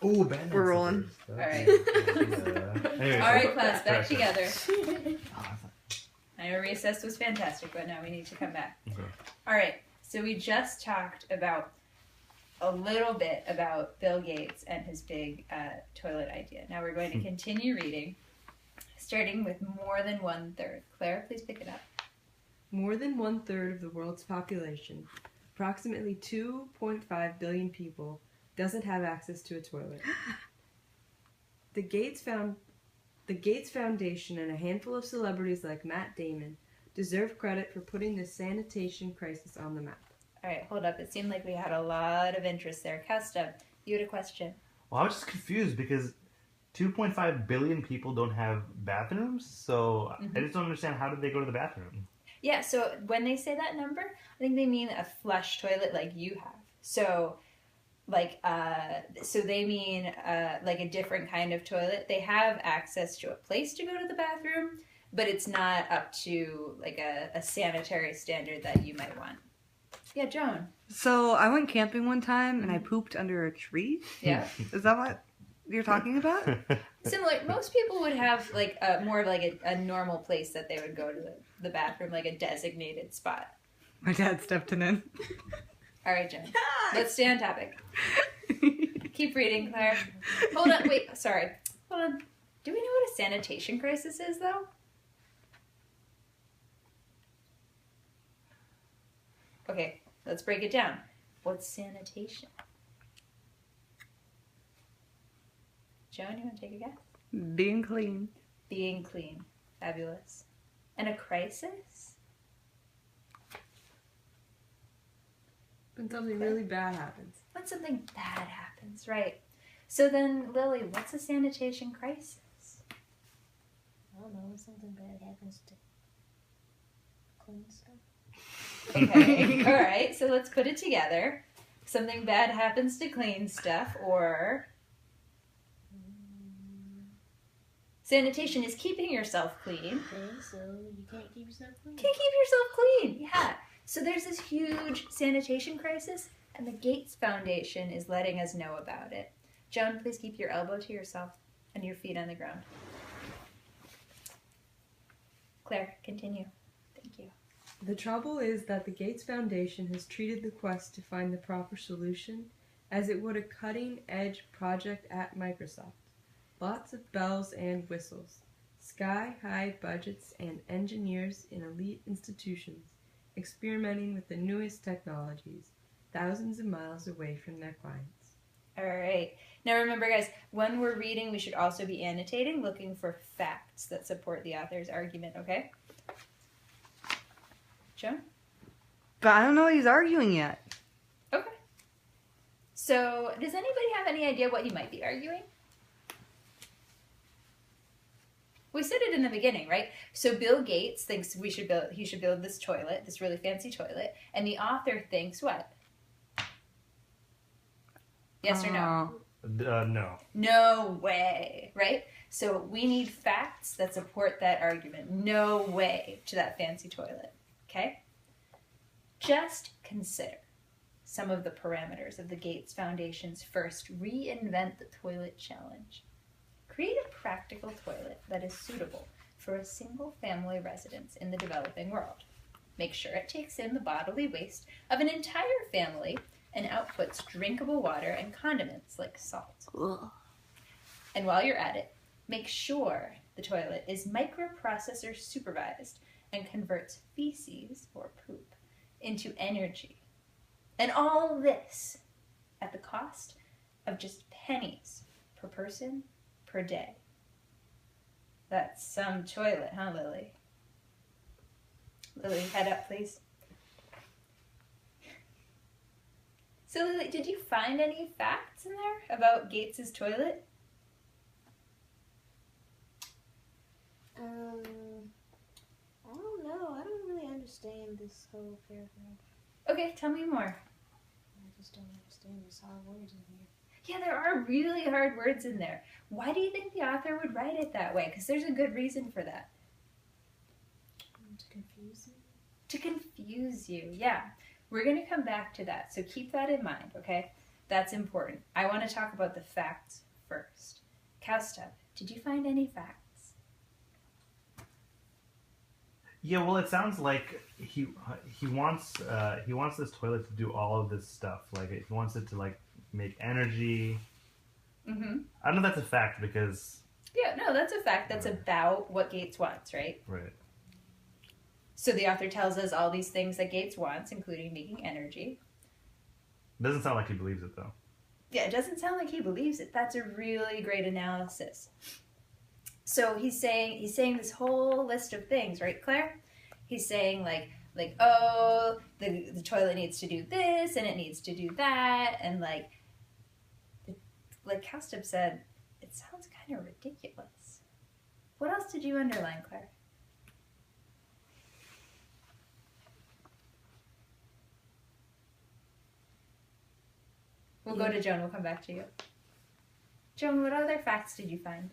Oh, Batman. We're rolling. All right. Anyway, All right, class, back correction. together. Oh, I thought- I know recess was fantastic, but now we need to come back. Okay. All right, so we just talked about a little bit about Bill Gates and his big toilet idea. Now we're going to continue reading, starting with more than 1/3. Claire, please pick it up. More than 1/3 of the world's population, approximately 2.5 billion people, doesn't have access to a toilet. The Gates Foundation and a handful of celebrities like Matt Damon deserve credit for putting the sanitation crisis on the map. All right, hold up. It seemed like we had a lot of interest there. Casta, you had a question. Well, I was just confused because 2.5 billion people don't have bathrooms, so I just don't understand how did they go to the bathroom? Yeah, so when they say that number, I think they mean a flush toilet like you have. So, so they mean like a different kind of toilet. They have access to a place to go to the bathroom, but it's not up to like a sanitary standard that you might want. Yeah, Joan. So I went camping one time and I pooped under a tree. Yeah. Is that what you're talking about? Similar. Most people would have like more of like a normal place that they would go to the bathroom, like a designated spot. My dad stepped in. All right, Joan. Let's stay on topic. Keep reading, Claire. Hold on. Wait. Sorry. Hold on. Do we know what a sanitation crisis is, though? Okay. Let's break it down. What's sanitation? Joan, you want to take a guess? Being clean. Being clean. Fabulous. And a crisis? When something really bad happens. When something bad happens, right. So then, Lily, what's a sanitation crisis? I don't know, when something bad happens to clean stuff. Okay, all right, so let's put it together. Something bad happens to clean stuff, or... Sanitation is keeping yourself clean. Okay, so you can't keep yourself clean. Can't keep yourself clean, yeah. So there's this huge sanitation crisis, and the Gates Foundation is letting us know about it. Joan, please keep your elbow to yourself and your feet on the ground. Claire, continue. Thank you. The trouble is that the Gates Foundation has treated the quest to find the proper solution as it would a cutting-edge project at Microsoft. Lots of bells and whistles, sky-high budgets, and engineers in elite institutions experimenting with the newest technologies, thousands of miles away from their clients. All right. Now remember, guys, when we're reading, we should also be annotating, looking for facts that support the author's argument, okay? Joan? But I don't know what he's arguing yet. Okay. So, does anybody have any idea what he might be arguing? We said it in the beginning, right? So Bill Gates thinks he should build this toilet, this really fancy toilet, and the author thinks what? Yes or no? No. No way, right? So we need facts that support that argument. No way to that fancy toilet, okay? Just consider some of the parameters of the Gates Foundation's first Reinvent the Toilet challenge. Create a practical toilet that is suitable for a single-family residence in the developing world. Make sure it takes in the bodily waste of an entire family and outputs drinkable water and condiments like salt. Ugh. And while you're at it, make sure the toilet is microprocessor supervised and converts feces, or poop, into energy. And all this at the cost of just pennies per person per day. That's some toilet, huh, Lily? Lily, head up, please. So, Lily, did you find any facts in there about Gates's toilet? I don't know. I don't really understand this whole paragraph. Okay, tell me more. I just don't understand. There's hard words in here. Yeah, there are really hard words in there. Why do you think the author would write it that way? Because there's a good reason for that. To confuse me? To confuse you, yeah. We're going to come back to that, so keep that in mind, okay? That's important. I want to talk about the facts first. Cowstub, did you find any facts? Yeah, well, it sounds like he wants this toilet to do all of this stuff. Like he wants it to like make energy. Mm-hmm. I don't know if that's a fact because Yeah, no, that's a fact. That's about what Gates wants, right? right. So the author tells us all these things that Gates wants, including making energy. Doesn't sound like he believes it though. Yeah, it doesn't sound like he believes it. That's a really great analysis. So he's saying this whole list of things, right, Claire? He's saying like oh, the toilet needs to do this and it needs to do that, and like Cowstub said, it sounds kind of ridiculous. What else did you underline, Claire? We'll go to Joan. We'll come back to you. Joan, what other facts did you find?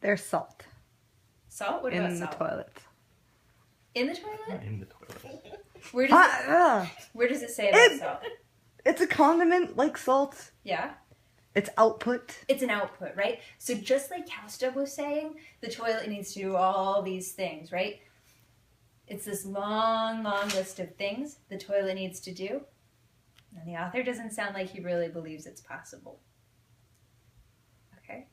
There's salt Salt? What in about the salt? toilet. In the toilet? In the toilet. Where does it, Ugh. where does it say about It- salt? It's a condiment like salt. Yeah? It's output. It's an output, right? So just like Cowstub was saying, the toilet needs to do all these things, right? It's this long, long list of things the toilet needs to do. And the author doesn't sound like he really believes it's possible. Okay?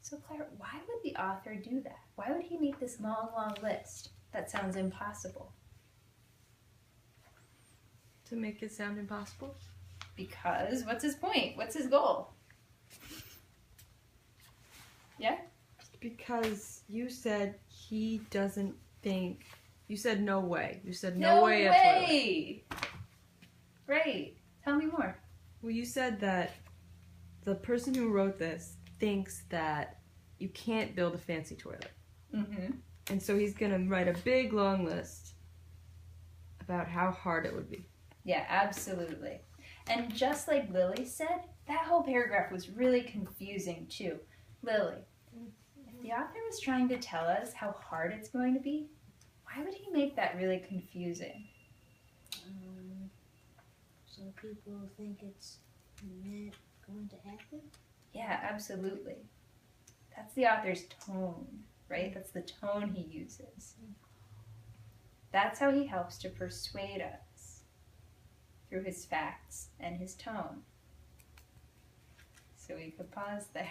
So Claire, why would the author do that? Why would he make this long, long list? That sounds impossible. To make it sound impossible? Because, what's his point? What's his goal? Yeah? Because you said he doesn't think. You said no way. You said no way. a toilet. way! Great. Tell me more. Well, you said that the person who wrote this thinks that you can't build a fancy toilet. Mm-hmm. And so he's going to write a big long list about how hard it would be. Yeah, absolutely. And just like Lily said, that whole paragraph was really confusing too. Lily, if the author was trying to tell us how hard it's going to be, why would he make that really confusing? So people think it's not going to happen? Yeah, absolutely. That's the author's tone, right? That's the tone he uses. That's how he helps to persuade us, through his facts and his tone. So we could pause there.